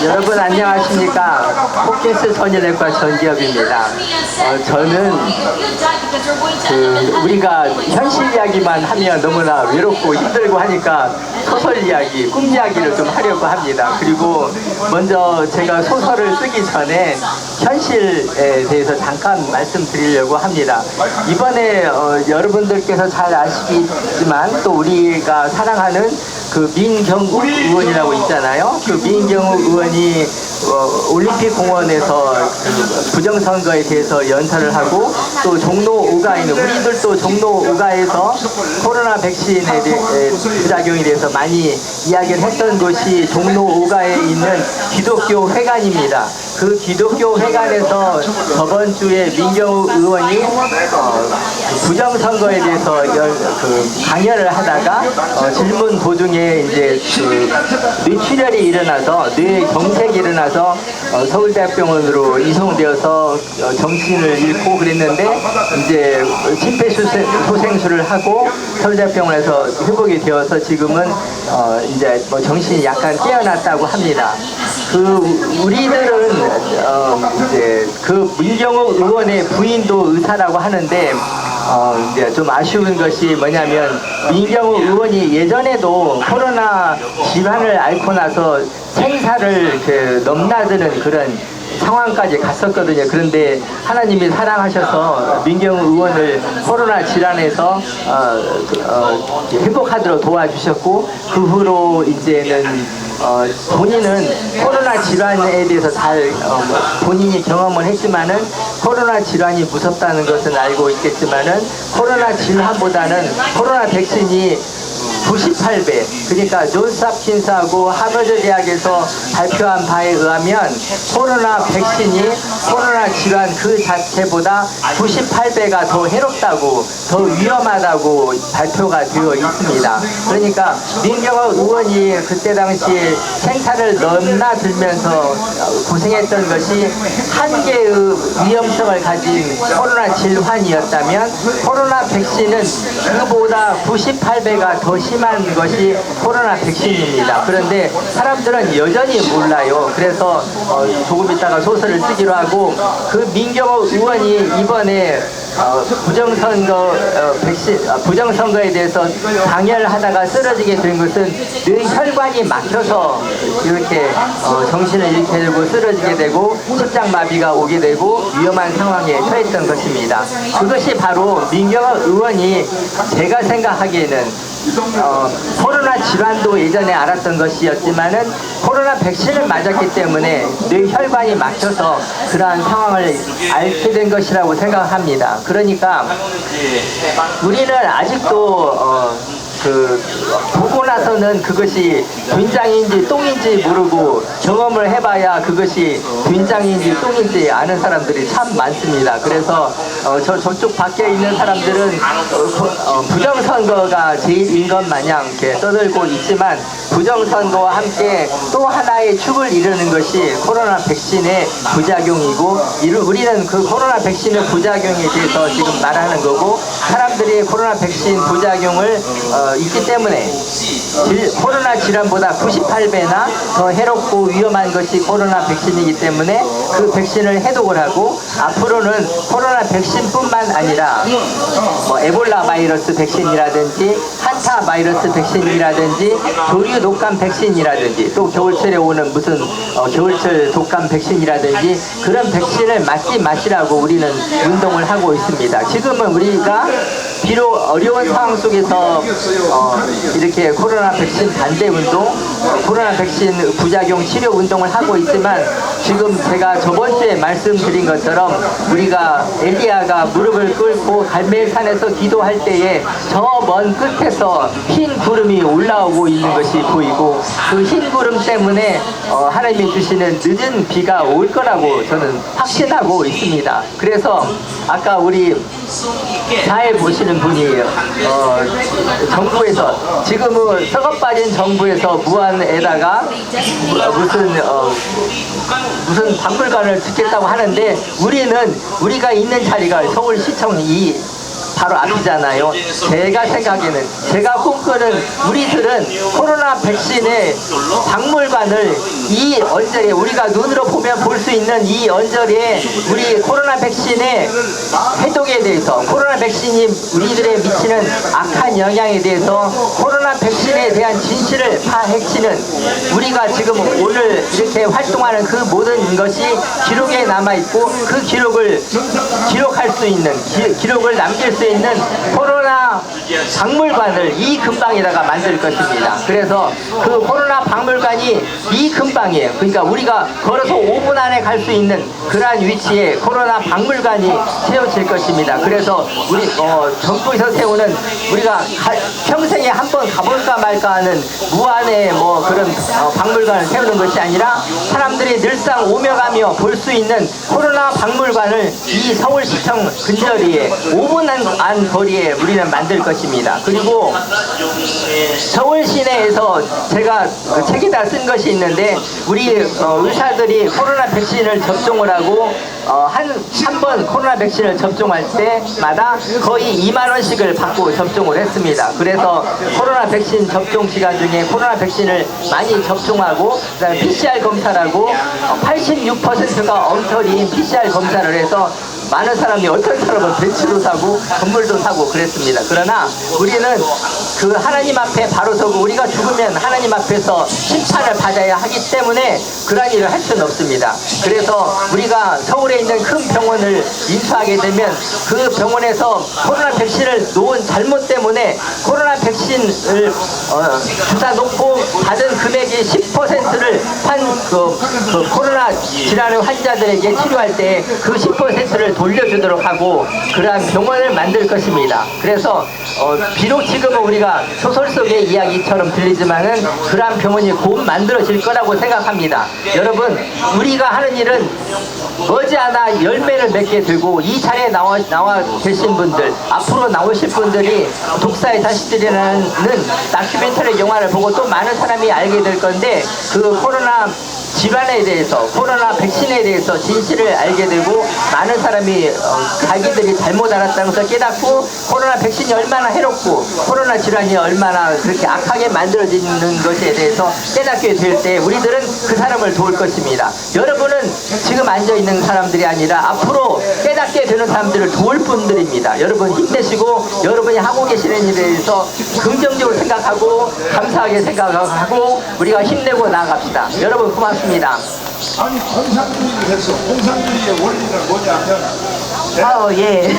여러분 안녕하십니까? 호킨스 선의내과 전기업입니다. 저는 우리가 현실 이야기만 하면 너무나 외롭고 힘들고 하니까 소설 이야기, 꿈 이야기를 좀 하려고 합니다. 그리고 먼저 제가 소설을 쓰기 전에 현실에 대해서 잠깐 말씀드리려고 합니다. 이번에 여러분들께서 잘 아시겠지만 또 우리가 사랑하는 그 민경욱 의원이라고 있잖아요. 그 민경욱 의원이 올림픽 공원에서 그 부정선거에 대해서 연설을 하고 또 종로 5가에 있는 우리들도 종로 5가에서 코로나 백신에 대해 부작용에 대해서 많이 이야기를 했던 곳이 종로 5가에 있는 기독교 회관입니다. 그 기독교 회관에서 저번 주에 민경욱 의원이 부정선거에 대해서 강연을 하다가 질문 도중에 이제 뇌출혈이 일어나서 뇌경색이 일어나서 서울대학병원으로 이송되어서 정신을 잃고 그랬는데 이제 심폐소생술을 하고 서울대학병원에서 회복이 되어서 지금은 이제 정신이 약간 깨어났다고 합니다. 우리들은 이제 그 민경욱 의원의 부인도 의사라고 하는데 이제 좀 아쉬운 것이 뭐냐면 민경욱 의원이 예전에도 코로나 질환을 앓고 나서 생사를 넘나드는 그런 상황까지 갔었거든요. 그런데 하나님이 사랑하셔서 민경욱 의원을 코로나 질환에서 회복하도록 도와주셨고 그 후로 이제는 본인은 코로나 질환에 대해서 잘 본인이 경험을 했지만은 코로나 질환이 무섭다는 것은 알고 있겠지만은 코로나 질환보다는 코로나 백신이 98배, 그러니까 존스홉킨스하고 하버드 대학에서 발표한 바에 의하면 코로나 백신이 코로나 질환 그 자체보다 98배가 더 해롭다고, 더 위험하다고 발표가 되어 있습니다. 그러니까 민경욱 의원이 그때 당시 생사를 넘나들면서 고생했던 것이 한 개의 위험성을 가진 코로나 질환이었다면 코로나 백신은 그보다 98배가 더 심한 것이 코로나 백신입니다. 그런데 사람들은 여전히 몰라요. 그래서 조금 있다가 소설을 쓰기로 하고 그 민경욱 의원이 이번에 부정선거에 대해서 강연을 하다가 쓰러지게 된 것은 뇌혈관이 막혀서 이렇게 정신을 잃게 되고 쓰러지게 되고 심장마비가 오게 되고 위험한 상황에 처했던 것입니다. 그것이 바로 민경욱 의원이 제가 생각하기에는 코로나 질환도 예전에 알았던 것이었지만은 코로나 백신을 맞았기 때문에 뇌혈관이 막혀서 그러한 상황을 앓게 된 것이라고 생각합니다. 그러니까 우리는 아직도 보고 나서는 그것이 된장인지 똥인지 모르고 경험을 해봐야 그것이 된장인지 똥인지 아는 사람들이 참 많습니다. 그래서 저쪽 밖에 있는 사람들은 부정선거가 제일인 것 마냥 이렇게 떠들고 있지만 부정선거와 함께 또 하나의 축을 이루는 것이 코로나 백신의 부작용이고 우리는 그 코로나 백신의 부작용에 대해서 지금 말하는 거고 사람들이 코로나 백신 부작용을 있기 때문에 코로나 질환보다 98배나 더 해롭고 위험한 것이 코로나 백신이기 때문에 그 백신을 해독을 하고 앞으로는 코로나 백신뿐만 아니라 에볼라 바이러스 백신이라든지 한타 바이러스 백신이라든지 조류 독감 백신이라든지 또 겨울철에 오는 무슨 겨울철 독감 백신이라든지 그런 백신을 맞지 마시라고 우리는 운동을 하고 있습니다. 지금은 우리가 비록 어려운 상황 속에서 이렇게 코로나 백신 반대 운동, 코로나 백신 부작용 치료 운동을 하고 있지만 지금 제가 저번 주에 말씀드린 것처럼 우리가 엘리야가 무릎을 꿇고 갈멜산에서 기도할 때에 저 먼 끝에서 흰 구름이 올라오고 있는 것이 보이고 그 흰 구름 때문에 하나님이 주시는 늦은 비가 올 거라고 저는 확신하고 있습니다. 그래서 아까 우리 사회 보시는 분이 정부에서 지금은 썩어빠진 정부에서 무안에다가 무슨 박물관을 짓겠다고 하는데 우리가 있는 자리가 서울시청 바로 앞이잖아요. 제가 생각에는, 제가 꿈꾸는 우리들은 코로나 백신의 박물관을 이 언저리에, 우리가 눈으로 보면 볼 수 있는 이 언저리에 우리 코로나 백신의 해독에 대해서, 코로나 백신이 우리들의 미치는 악한 영향에 대해서 코로나 백신에 대한 진실을 파헤치는, 우리가 지금 오늘 이렇게 활동하는 그 모든 것이 기록에 남아있고 그 기록을 기록할 수 있는, 기록을 남길 수 있는 코로나 박물관을 이 근방에다가 만들 것입니다. 그래서 그 코로나 박물관이 이 근방이에요. 그러니까 우리가 걸어서 5분 안에 갈 수 있는 그러한 위치에 코로나 박물관이 세워질 것입니다. 그래서 우리 정부에서 세우는, 우리가 평생에 한 번 가볼까 말까 하는 무한의 그런 박물관을 세우는 것이 아니라 사람들이 늘상 오며 가며 볼 수 있는 코로나 박물관을 이 서울시청 근저리에 5분 안 거리에 우리는 만들 것입니다. 그리고 서울 시내에서 제가 책에다 쓴 것이 있는데, 우리 의사들이 코로나 백신을 접종을 하고 한 번 코로나 백신을 접종할 때마다 거의 2만 원씩을 받고 접종을 했습니다. 그래서 코로나 백신 접종 기간 중에 코로나 백신을 많이 접종하고 그다음에 PCR 검사를 하고 86%가 엉터리인 PCR 검사를 해서 많은 사람이, 어떤 사람은 벤츠도 사고 건물도 사고 그랬습니다. 그러나 우리는 그 하나님 앞에 바로 서고 우리가 죽으면 하나님 앞에서 심판을 받아야 하기 때문에 그러한 일을 할 수는 없습니다. 그래서 우리가 서울에 있는 큰 병원을 인수하게 되면 그 병원에서 코로나 백신을 놓은 잘못 때문에 코로나 백신을 주사 놓고 받은 금액의 10%를 그 코로나 질환의 환자들에게 치료할 때 그 10%를 돌려주도록 하고 그러한 병원을 만들 것입니다. 그래서 비록 지금은 우리가 소설 속의 이야기처럼 들리지만은 그러한 병원이 곧 만들어질 거라고 생각합니다. 여러분, 우리가 하는 일은 머지않아 열매를 맺게 되고, 이 자리에 나와 계신 분들, 앞으로 나오실 분들이 독사의 자식들이라는 다큐멘터리 영화를 보고 또 많은 사람이 알게 될 건데, 그 코로나 질환에 대해서, 코로나 백신에 대해서 진실을 알게 되고 많은 사람이 자기들이 잘못 알았다는 것을 깨닫고 코로나 백신이 얼마나 해롭고 코로나 질환이 얼마나 그렇게 악하게 만들어지는 것에 대해서 깨닫게 될 때 우리들은 그 사람을 도울 것입니다. 여러분은 지금 앉아있는 사람들이 아니라 앞으로 깨닫게 되는 사람들을 도울 분들입니다. 여러분 힘내시고 여러분이 하고 계시는 일에 대해서 긍정적으로 생각하고 감사하게 생각하고 우리가 힘내고 나아갑시다. 여러분 고맙습니다. 아니, 공산주의를 해서 공산주의의 원리는 뭐냐면 예.